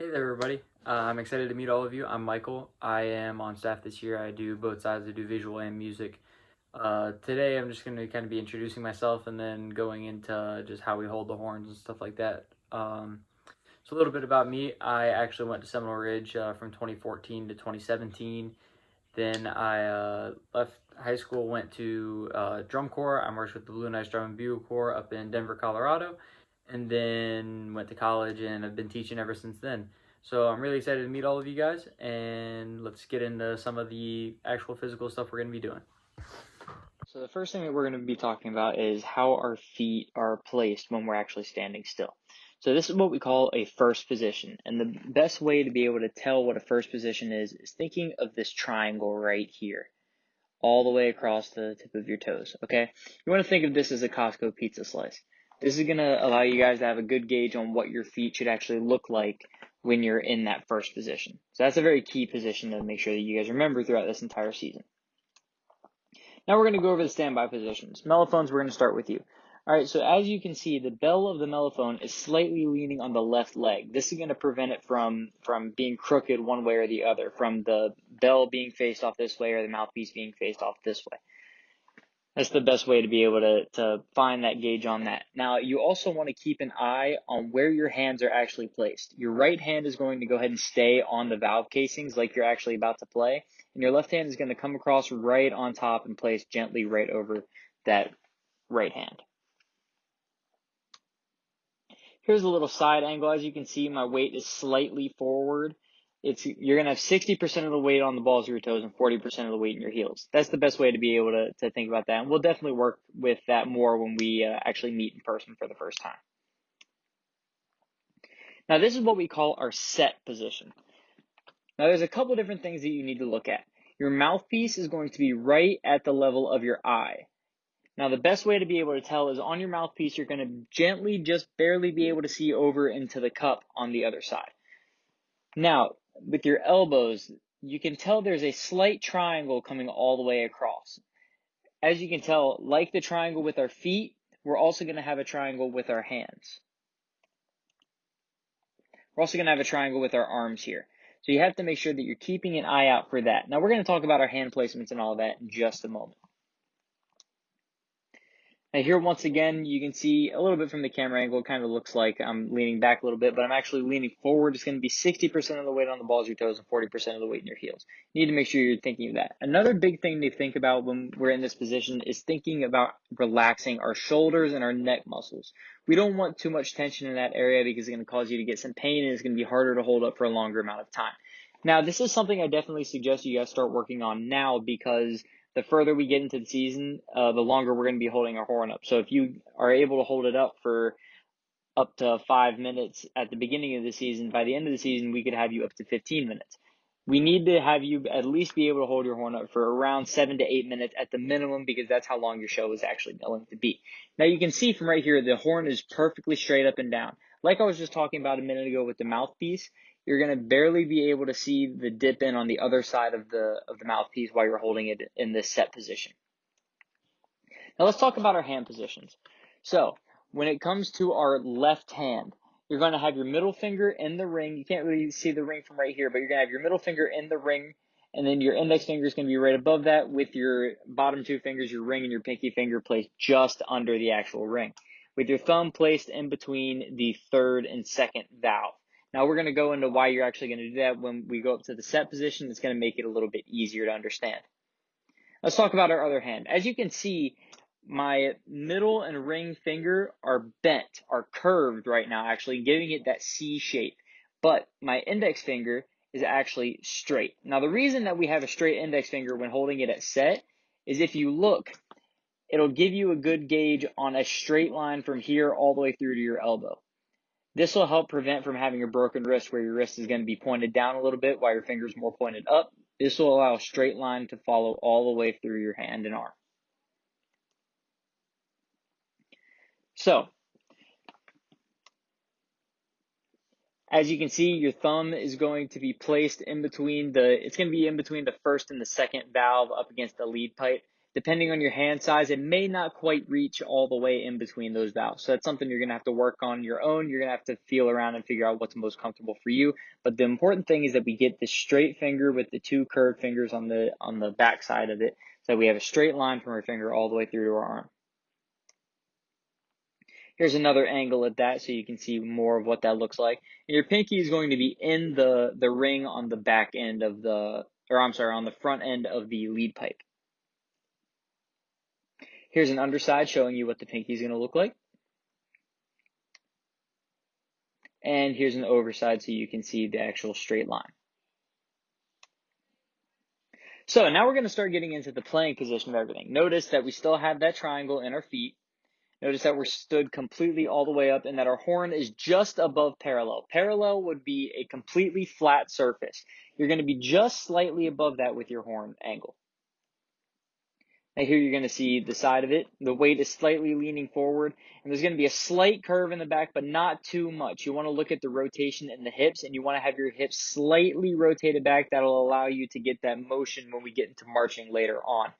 Hey there, everybody. I'm excited to meet all of you. I'm Michael. I am on staff this year. I do both sides. I do visual and music. Today, I'm just going to kind of be introducing myself and then going into just how we hold the horns and stuff like that. So a little bit about me. I actually went to Seminole Ridge from 2014 to 2017. Then I left high school, went to drum corps. I marched with the Blue Knights Drum and Bugle Corps up in Denver, Colorado, and then went to college and I've been teaching ever since then. So I'm really excited to meet all of you guys, and let's get into some of the actual physical stuff we're going to be doing. So the first thing that we're going to be talking about is how our feet are placed when we're actually standing still. So this is what we call a first position. And the best way to be able to tell what a first position is thinking of this triangle right here, all the way across the tip of your toes, okay? You want to think of this as a Costco pizza slice. This is going to allow you guys to have a good gauge on what your feet should actually look like when you're in that first position. So that's a very key position to make sure that you guys remember throughout this entire season. Now we're going to go over the standby positions. Mellophones, we're going to start with you. All right, so as you can see, the bell of the mellophone is slightly leaning on the left leg. This is going to prevent it from being crooked one way or the other, from the bell being faced off this way or the mouthpiece being faced off this way. That's the best way to be able to find that gauge on that. Now, you also want to keep an eye on where your hands are actually placed. Your right hand is going to go ahead and stay on the valve casings like you're actually about to play, and your left hand is going to come across right on top and place gently right over that right hand. Here's a little side angle. As you can see, my weight is slightly forward. You're going to have 60% of the weight on the balls of your toes and 40% of the weight in your heels. That's the best way to be able to think about that. And we'll definitely work with that more when we actually meet in person for the first time. Now, this is what we call our set position. Now, there's a couple different things that you need to look at. Your mouthpiece is going to be right at the level of your eye. Now, the best way to be able to tell is on your mouthpiece, you're going to gently, just barely be able to see over into the cup on the other side. Now, with your elbows, you can tell there's a slight triangle coming all the way across. As you can tell, like the triangle with our feet, we're also going to have a triangle with our hands. We're also going to have a triangle with our arms here. So you have to make sure that you're keeping an eye out for that. Now, we're going to talk about our hand placements and all of that in just a moment. Now here, once again, you can see a little bit from the camera angle, it kind of looks like I'm leaning back a little bit, but I'm actually leaning forward. It's going to be 60% of the weight on the balls of your toes and 40% of the weight in your heels. You need to make sure you're thinking of that. Another big thing to think about when we're in this position is thinking about relaxing our shoulders and our neck muscles. We don't want too much tension in that area because it's going to cause you to get some pain and it's going to be harder to hold up for a longer amount of time. Now, this is something I definitely suggest you guys start working on now because the further we get into the season, the longer we're going to be holding our horn up. So if you are able to hold it up for up to 5 minutes at the beginning of the season, by the end of the season, we could have you up to 15 minutes. We need to have you at least be able to hold your horn up for around 7 to 8 minutes at the minimum because that's how long your show is actually going to be. Now you can see from right here, the horn is perfectly straight up and down. Like I was just talking about a minute ago with the mouthpiece, you're going to barely be able to see the dip in on the other side of the mouthpiece while you're holding it in this set position. Now let's talk about our hand positions. So when it comes to our left hand, you're going to have your middle finger in the ring. You can't really see the ring from right here, but you're going to have your middle finger in the ring, and then your index finger is going to be right above that with your bottom two fingers, your ring and your pinky finger placed just under the actual ring, with your thumb placed in between the third and second valve. Now we're going to go into why you're actually going to do that when we go up to the set position. It's going to make it a little bit easier to understand. Let's talk about our other hand. As you can see, my middle and ring finger are bent, are curved right now, actually giving it that C shape. But my index finger is actually straight. Now the reason that we have a straight index finger when holding it at set is if you look, it'll give you a good gauge on a straight line from here all the way through to your elbow. This will help prevent from having a broken wrist where your wrist is going to be pointed down a little bit while your finger's more pointed up. This will allow a straight line to follow all the way through your hand and arm. So, as you can see, your thumb is going to be placed in between it's going to be in between the first and the second valve up against the lead pipe. Depending on your hand size, it may not quite reach all the way in between those valves. So that's something you're going to have to work on your own. You're going to have to feel around and figure out what's most comfortable for you. But the important thing is that we get the straight finger with the two curved fingers on the back side of it, so we have a straight line from our finger all the way through to our arm. Here's another angle at that so you can see more of what that looks like. And your pinky is going to be in the ring on the back end of on the front end of the lead pipe. Here's an underside showing you what the pinky is going to look like. And here's an overside so you can see the actual straight line. So now we're going to start getting into the playing position of everything. Notice that we still have that triangle in our feet. Notice that we're stood completely all the way up and that our horn is just above parallel. Parallel would be a completely flat surface. You're going to be just slightly above that with your horn angle. Now here you're going to see the side of it. The weight is slightly leaning forward, and there's going to be a slight curve in the back, but not too much. You want to look at the rotation in the hips, and you want to have your hips slightly rotated back. That'll allow you to get that motion when we get into marching later on.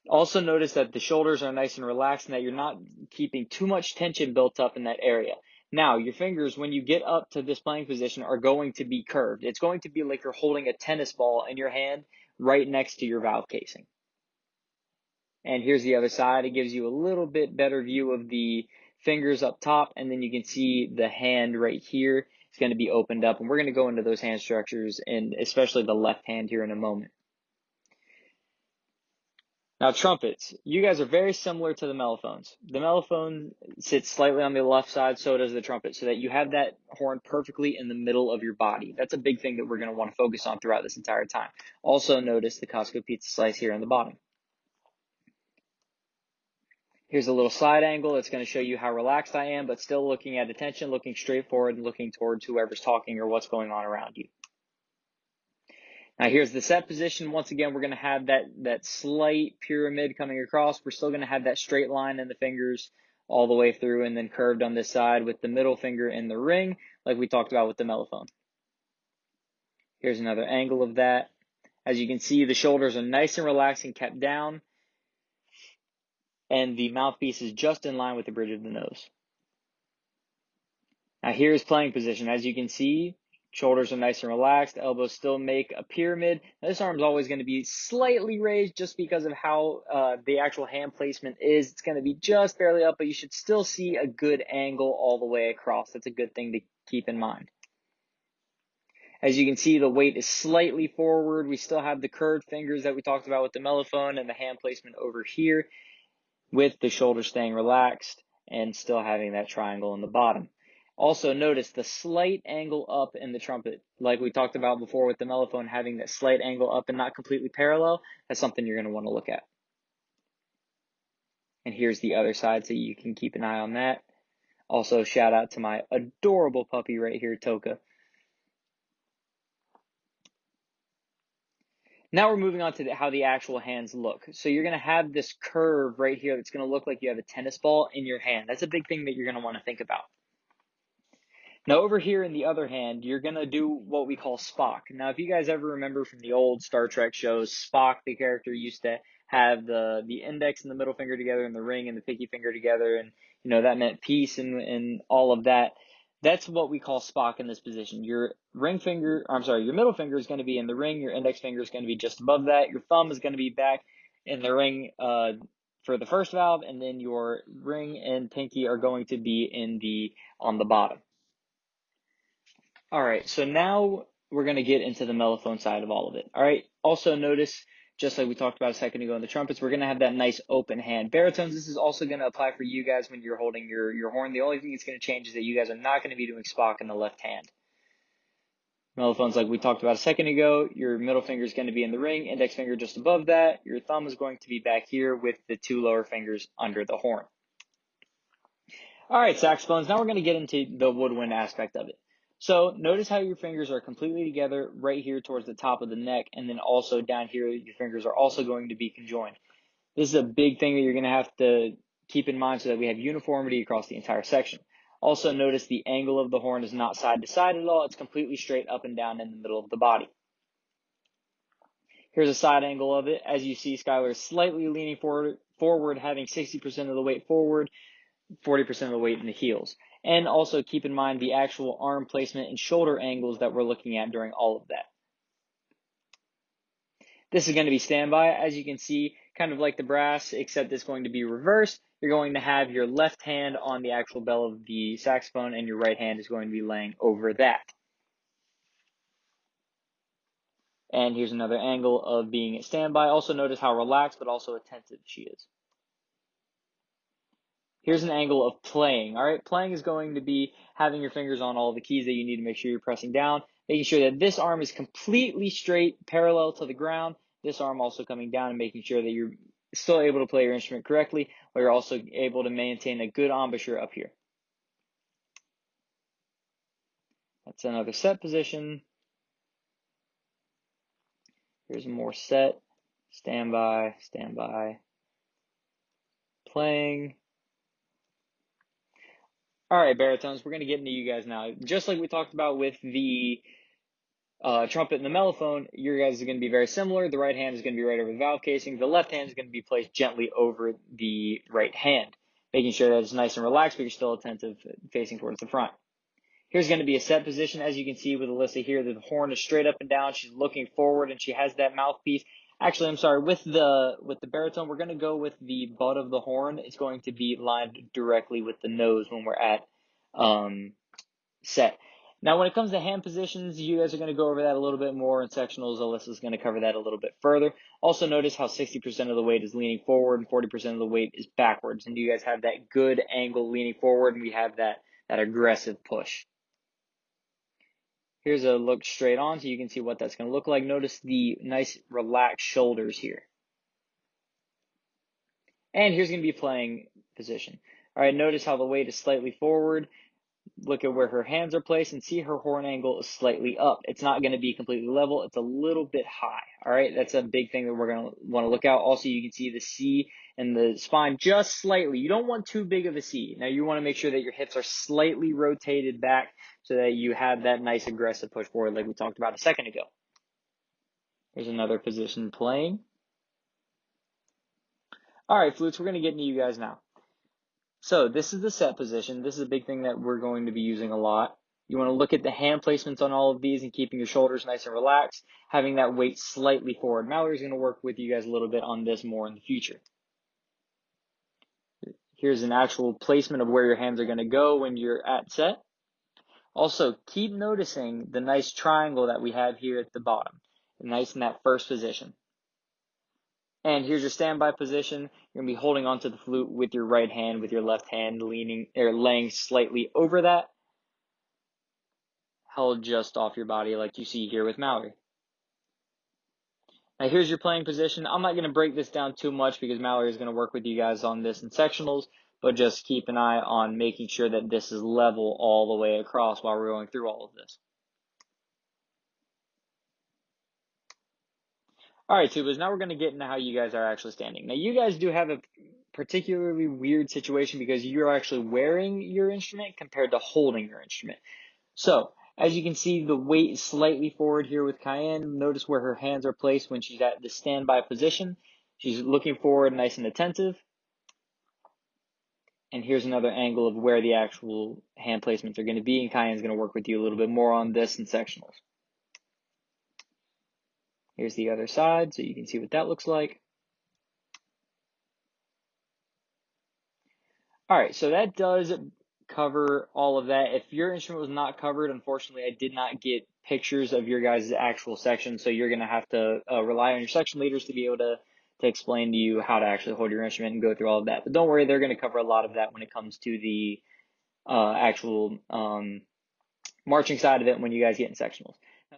Also notice that the shoulders are nice and relaxed and that you're not keeping too much tension built up in that area. Now, your fingers, when you get up to this playing position, are going to be curved. It's going to be like you're holding a tennis ball in your hand right next to your valve casing. And here's the other side. It gives you a little bit better view of the fingers up top, and then you can see the hand right here. It's going to be opened up, and we're going to go into those hand structures, and especially the left hand here in a moment. Now, trumpets. You guys are very similar to the mellophones. The mellophone sits slightly on the left side, so does the trumpet, so that you have that horn perfectly in the middle of your body. That's a big thing that we're going to want to focus on throughout this entire time. Also, notice the Costco pizza slice here on the bottom. Here's a little side angle. It's going to show you how relaxed I am, but still looking at attention, looking straight forward, and looking towards whoever's talking or what's going on around you. Now here's the set position. Once again, we're going to have that slight pyramid coming across. We're still going to have that straight line in the fingers all the way through, and then curved on this side with the middle finger in the ring, like we talked about with the mellophone. Here's another angle of that. As you can see, the shoulders are nice and relaxed and kept down, and the mouthpiece is just in line with the bridge of the nose. Now here's playing position. As you can see, shoulders are nice and relaxed. Elbows still make a pyramid. Now, this arm is always going to be slightly raised just because of how the actual hand placement is. It's going to be just barely up, but you should still see a good angle all the way across. That's a good thing to keep in mind. As you can see, the weight is slightly forward. We still have the curved fingers that we talked about with the mellophone and the hand placement over here, with the shoulders staying relaxed and still having that triangle in the bottom. Also notice the slight angle up in the trumpet. Like we talked about before with the mellophone, having that slight angle up and not completely parallel, that's something you're going to want to look at. And here's the other side so you can keep an eye on that. Also, shout out to my adorable puppy right here, Toka. Now we're moving on to how the actual hands look. So you're going to have this curve right here that's going to look like you have a tennis ball in your hand. That's a big thing that you're going to want to think about. Now over here in the other hand, you're going to do what we call Spock. Now if you guys ever remember from the old Star Trek shows, Spock, the character, used to have the index and the middle finger together and the ring and the pinky finger together, and that meant peace and all of that. That's what we call Spock in this position. Your middle finger is going to be in the ring, your index finger is going to be just above that, your thumb is going to be back in the ring for the first valve, and then your ring and pinky are going to be on the bottom. All right, so now we're going to get into the mellophone side of all of it. All right, also notice, just like we talked about a second ago in the trumpets, we're going to have that nice open hand. Baritones, this is also going to apply for you guys when you're holding your horn. The only thing that's going to change is that you guys are not going to be doing Spock in the left hand. Mellophones, like we talked about a second ago, your middle finger is going to be in the ring, index finger just above that. Your thumb is going to be back here with the two lower fingers under the horn. All right, saxophones, now we're going to get into the woodwind aspect of it. So notice how your fingers are completely together right here towards the top of the neck, and then also down here your fingers are also going to be conjoined. This is a big thing that you're going to have to keep in mind so that we have uniformity across the entire section. Also notice the angle of the horn is not side to side at all. It's completely straight up and down in the middle of the body. Here's a side angle of it. As you see, Skylar is slightly leaning forward, having 60% of the weight forward, 40% of the weight in the heels. And also keep in mind the actual arm placement and shoulder angles that we're looking at during all of that. This is going to be standby, as you can see, kind of like the brass, except it's going to be reversed. You're going to have your left hand on the actual bell of the saxophone, and your right hand is going to be laying over that. And here's another angle of being at standby. Also notice how relaxed but also attentive she is. Here's an angle of playing. All right, playing is going to be having your fingers on all the keys that you need to make sure you're pressing down, making sure that this arm is completely straight, parallel to the ground. This arm also coming down and making sure that you're still able to play your instrument correctly, while you're also able to maintain a good embouchure up here. That's another set position. Here's more set, standby, standby, playing. All right, baritones, we're going to get into you guys now. Just like we talked about with the trumpet and the mellophone, your guys are going to be very similar. The right hand is going to be right over the valve casing. The left hand is going to be placed gently over the right hand, making sure that it's nice and relaxed, but you're still attentive, facing towards the front. Here's going to be a set position. As you can see with Alyssa here, the horn is straight up and down. She's looking forward, and she has that mouthpiece. Actually, I'm sorry, with the baritone, we're going to go with the butt of the horn. It's going to be lined directly with the nose when we're at set. Now, when it comes to hand positions, you guys are going to go over that a little bit more in sectionals. Alyssa's going to cover that a little bit further. Also notice how 60% of the weight is leaning forward and 40% of the weight is backwards. And you guys have that good angle leaning forward, and we have that aggressive push. Here's a look straight on so you can see what that's going to look like. Notice the nice relaxed shoulders here. And here's going to be playing position. All right, notice how the weight is slightly forward. Look at where her hands are placed and see her horn angle is slightly up. It's not going to be completely level. It's a little bit high. All right, that's a big thing that we're going to want to look out. Also, you can see the C and the spine just slightly. You don't want too big of a C. Now, you want to make sure that your hips are slightly rotated back so that you have that nice aggressive push forward like we talked about a second ago. Here's another position playing. All right, flutes, we're going to get into you guys now. So this is the set position. This is a big thing that we're going to be using a lot. You want to look at the hand placements on all of these and keeping your shoulders nice and relaxed, having that weight slightly forward. Mallory's going to work with you guys a little bit on this more in the future. Here's an actual placement of where your hands are going to go when you're at set. Also, keep noticing the nice triangle that we have here at the bottom, nice in that first position. And here's your standby position. You're going to be holding onto the flute with your right hand, with your left hand leaning or laying slightly over that, held just off your body like you see here with Mallory. Now here's your playing position. I'm not going to break this down too much because Mallory is going to work with you guys on this in sectionals, but just keep an eye on making sure that this is level all the way across while we're going through all of this. All right, tubas, now we're going to get into how you guys are actually standing. Now, you guys do have a particularly weird situation because you're actually wearing your instrument compared to holding your instrument. So, as you can see, the weight is slightly forward here with Cayenne. Notice where her hands are placed when she's at the standby position. She's looking forward, nice and attentive. And here's another angle of where the actual hand placements are going to be, and Cayenne's going to work with you a little bit more on this in sectionals. Here's the other side, so you can see what that looks like. All right, so that does cover all of that. If your instrument was not covered, unfortunately, I did not get pictures of your guys' actual section, so you're going to have to rely on your section leaders to be able to explain to you how to actually hold your instrument and go through all of that. But don't worry, they're going to cover a lot of that when it comes to the actual marching side of it when you guys get in sectionals.